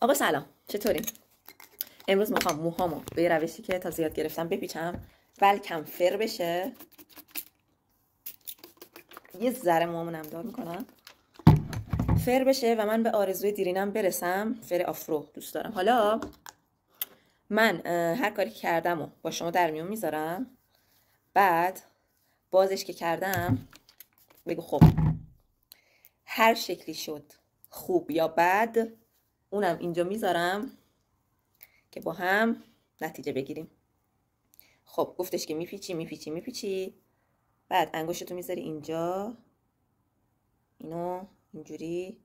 آقا سلام، چطورین؟ امروز میخوام موهامو به یه روشی که تا زیاد گرفتم بپیچم، بلکم فر بشه. یه ذره موهامو نمدار میکنم فر بشه و من به آرزوی دیرینم برسم. فر آفرو دوست دارم. حالا من هر کاری که کردم و با شما در میون میذارم، بعد بازش که کردم بگو خب هر شکلی شد، خوب یا بد، اونم اینجا میذارم که با هم نتیجه بگیریم. خب گفتش که میپیچی، بعد انگشتتو میذاری اینجا، اینو اینجوری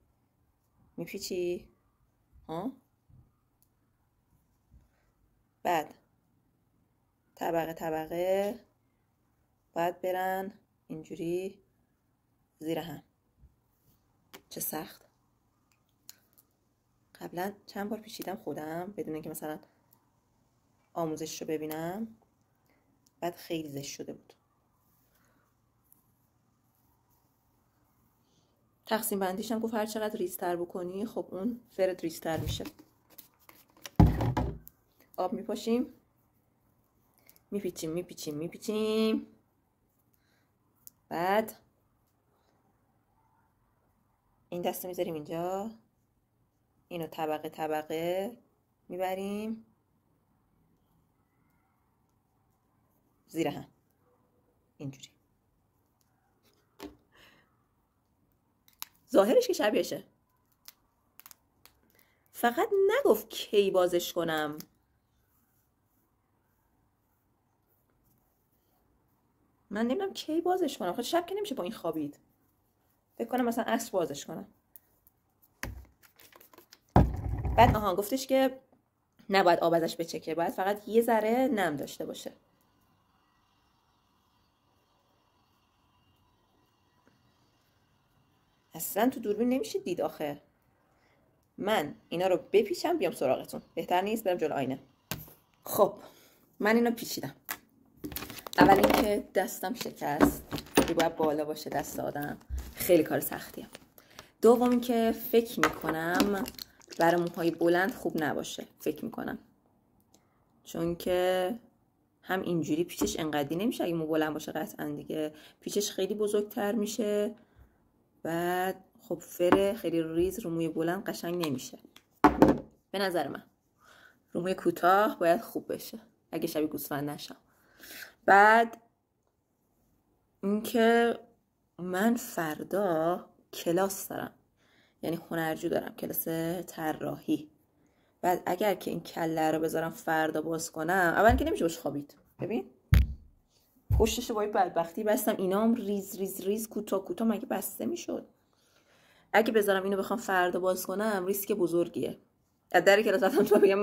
میپیچی، بعد طبقه باید برن اینجوری زیر هم. چه سخت. قبلا چند بار پیچیدم خودم بدون اینکه مثلا آموزش رو ببینم، بعد خیلی زشت شده بود. تقسیم بندیشم گفت هر چقدر ریزتر بکنی خب اون فرد ریزتر میشه. آب میپاشیم، میپیچیم، بعد این دستو میذاریم اینجا، اینو طبقه میبریم زیر هم اینجوری. ظاهرش که شبیهشه، فقط نگفت کی بازش کنم. من نمیدونم کی بازش کنم. خب شب که نمیشه با این خوابید. فکر کنم مثلا عصر بازش کنم. بعد گفتش که نباید آب ازش بچکه، باید فقط یه ذره نم داشته باشه. اصلا تو دوربین نمیشه دید آخه. من اینا رو بپیچم بیام سراغتون. بهتر نیست برم جلو آینه؟ خب من اینو پیچیدم. اول اینکه دستم شکست، که باید بالا باشه دست آدم، خیلی کار سختیه. دوم اینکه فکر میکنم برای موهای بلند خوب نباشه، فکر میکنم، چون که هم اینجوری پیچش انقدی نمیشه. اگه مو بلند باشه قطعا دیگه پیچش خیلی بزرگتر میشه. بعد خب فر خیلی ریز رو موی بلند قشنگ نمیشه به نظر من. رو موی کوتاه باید خوب بشه اگه شبیه گوسفند نشم. بعد اینکه من فردا کلاس دارم، یعنی هنرجو دارم، کلاس طراحی. بعد اگر که این کله رو بذارم فردا باز کنم، اول که نمیشه باش خوابید. ببین پشتش با این بدبختی بستم، اینام ریز کوتاه مگه بسته میشد؟ اگه بذارم اینو بخوام فردا باز کنم ریسک بزرگیه. از در کلاس رفتم تو بگم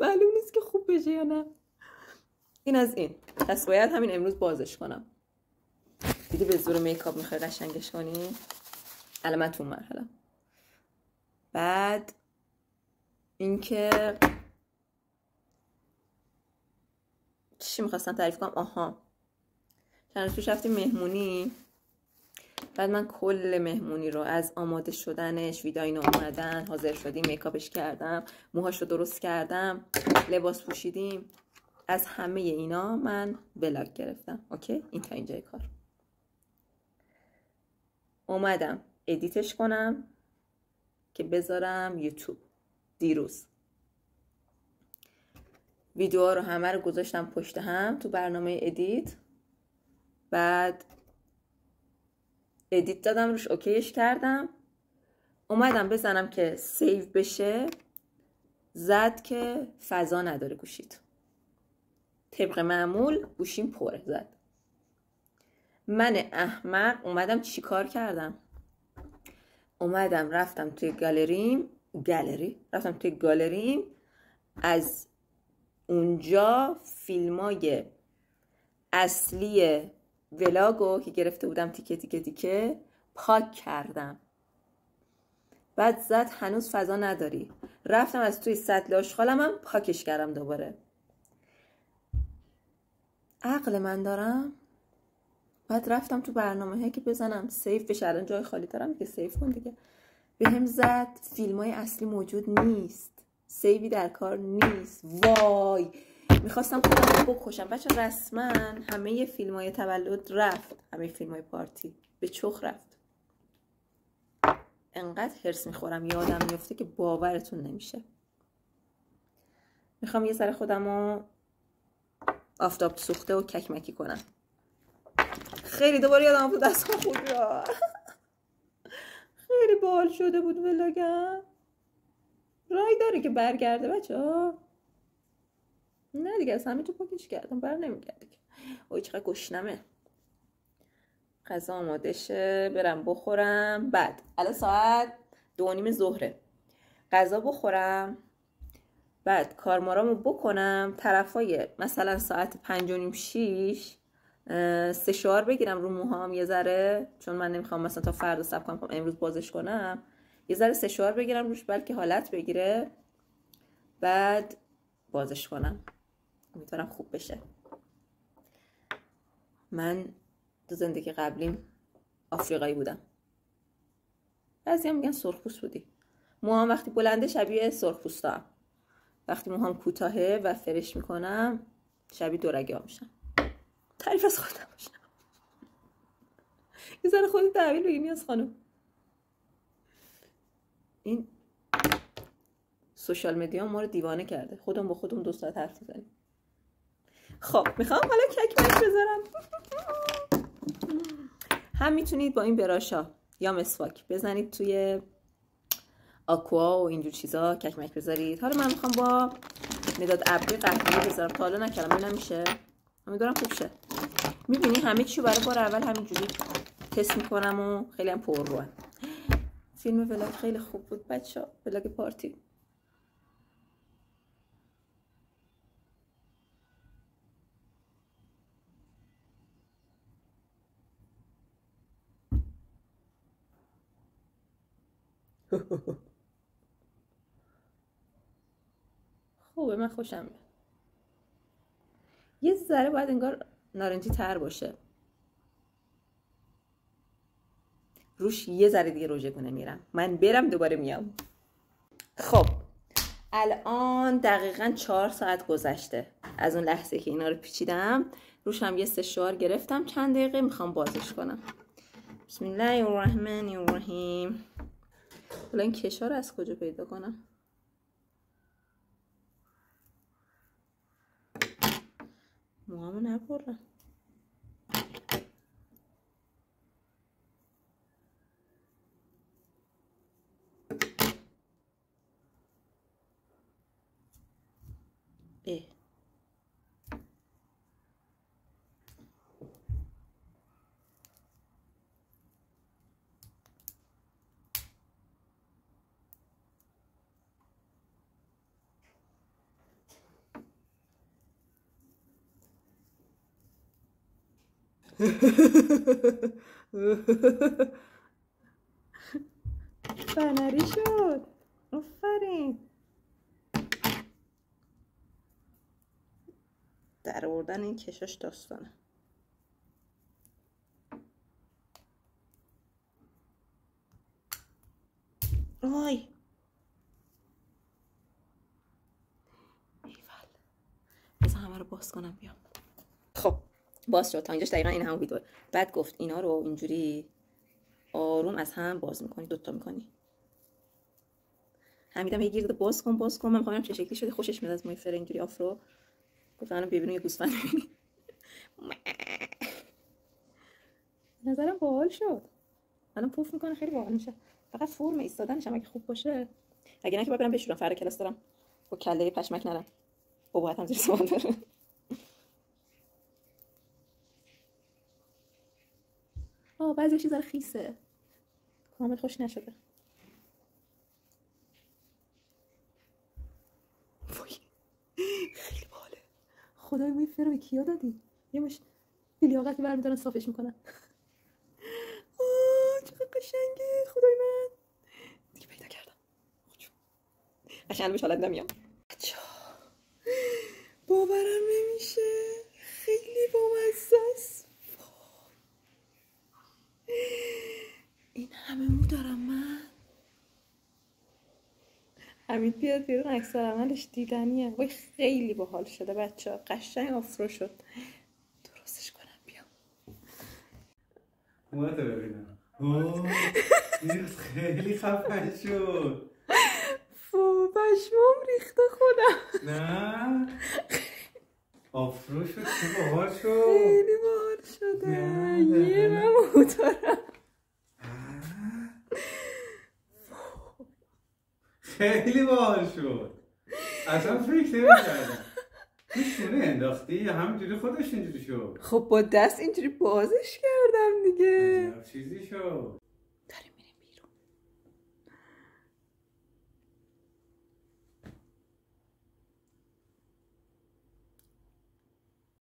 معلوم نیست که خوب بشه یا نه. این از این. پس باید همین امروز بازش کنم. دیدی به زور میکاپ میخوای قشنگش کنی؟ الان من تو مرحله. بعد اینکه چی میخواستم تعریف کنم؟ چند روز پیش رفتیم مهمونی. بعد من کل مهمونی رو از آماده شدنش، ویداینا اومدن، حاضر شدیم، میکاپش کردم، موهاش رو درست کردم، لباس پوشیدیم، از همه اینا من ولاگ گرفتم. اوکی، این تا اینجای کار. اومدم ادیتش کنم که بذارم یوتیوب. دیروز ویدیوها رو همه رو گذاشتم پشت هم تو برنامه ادیت. بعد ادیت دادم روش، اوکیش کردم، اومدم بزنم که سیو بشه، زد که فضا نداره گوشیت. طبق معمول گوشیم پره زد. من احمق اومدم چیکار کردم؟ اومدم رفتم توی گالریم از اونجا فیلمای اصلی ولاگو که گرفته بودم تیکه پاک کردم. بعد زد هنوز فضا نداری. رفتم از توی سطل آشغالم هم پاکش کردم دوباره. عقل من دارم؟ بعد رفتم تو برنامه که بزنم سیف بشه، الان جای خالی دارم که سیف کن دیگه. بهم زد فیلم های اصلی موجود نیست، سیوی در کار نیست. وای میخواستم خودم رو بکشم بچه. رسما همه فیلم های تولد رفت، همه فیلم های پارتی به چخ رفت. انقدر هرس میخورم یادم میفته که باورتون نمیشه. میخوام یه ذره خودم رو آفتاب سوخته و ککمکی کنم. خیلی دوباره یادم بود دستم خود را خیلی باحال شده بود ولاگم. رای داره که برگرده بچه ها؟ نه دیگه، از همه تو پاکش کردم، بر نمیگرده که. اوی چقدر گشنمه. غذا آماده شه برم بخورم. بعد الان ساعت 2:30 ظهره. غذا بخورم، بعد کارمارامو بکنم. طرفای مثلا ساعت 5:30 6 سشوار بگیرم رو موهام یه ذره، چون من نمیخوام مثلا تا فردا صبر کنم، امروز بازش کنم. یه ذره سشوار بگیرم روش بلکه حالت بگیره، بعد بازش کنم. امیدوارم خوب بشه. من تو زندگی قبلیم آفریقایی بودم. بعضی هم میگن سرخپوست بودی. موهام وقتی بلنده شبیه سرخپوستام، وقتی موهام کوتاهه و فرش میکنم شبیه دورگه ها میشم. تعریف از خودم باشم. یه ذره خودت تحویل بگی میاز خانم. این سوشال مدیا ما رو دیوانه کرده. خودم با خودم 2 ساعت حرف میزنیم. خب میخوام حالا ککمک بذارم. هم میتونید با این براشا یا مسواک بزنید توی آکوا و اینجور چیزا ککمک بذارید. حالا من میخوام با مداد ابری قهوه‌ای بذارم. تا حالا نکردم، این نمیشه. امیدوارم خوب شه. میبینی همه چیو برای بار اول همینجوری تست میکنم و خیلی هم پر روه. فیلم ولاگ خیلی خوب بود بچه‌ها، ولاگ پارتی. خوبه، من خوشم میاد. یه ذره باید انگار نارنجی تر باشه روش. یه ذره دیگه روژه کنه میرم. من برم دوباره میام. خب الان دقیقاً 4 ساعت گذشته از اون لحظه که اینا رو پیچیدم. روش هم یه سشوار گرفتم چند دقیقه. میخوام بازش کنم. بسم الله الرحمن الرحیم. حالا این کشا رو از کجا پیدا کنم؟ موهامو نبرم. فنری شد. آفرین. در آوردن این کشاش داستانه. آی ایول. بذار همه رو باز کنم بیام. خب باز شد. تا اینجاش دقیقا این همون ویدیو. بعد گفت اینا رو اینجوری آروم از هم باز میکنی، دوتا میکنی. حمیدم یه گیر باز کن باز کن. من میخوام چه شکلی شده. خوشش میاد از موی فر اینجوری آفرو. گفت الان ببینیم یه گوسفند ببینی. نظرم باحال شد. الان پوف میکنه خیلی باحال میشه. فقط فرم ایستادنش هم اگه خوب باشه. اگه نه که برم بشورم. فردا کلاس دارم. با کله پشمک نرم. بابات هم زیر سوال داره. بعضی چیزا خیسه. کامل خوش نشده. خیلی باحاله. خدای موی فرو به کیا دادی؟ یه مش لیاقتی برمی‌دارن صافش میکنن. چقدر قشنگه. خدای من دیگه پیدا کردم. قشنگ بهش حالت نمیام. باورم نمیشه. خیلی بامزه است. حمید بیاد بیرون عکس عملش دیدنیه. وای خیلی باحال شده بچه‌ها، قشنگ آفرو شد. درستش کنم بیا. اومده ببینم. این خیلی خفن شد. پشمام ریخته خودم. نه آفرو شد، چه باحال شد. خیلی باحال شده. یه من موتورم. خیلی باحال شد. اصلا فکر نمی‌کردم. تو شونه انداختی یا همینجوری خودش اینجوری شد؟ خب با دست اینجوری بازش کردم دیگه. عجب چیزی شد.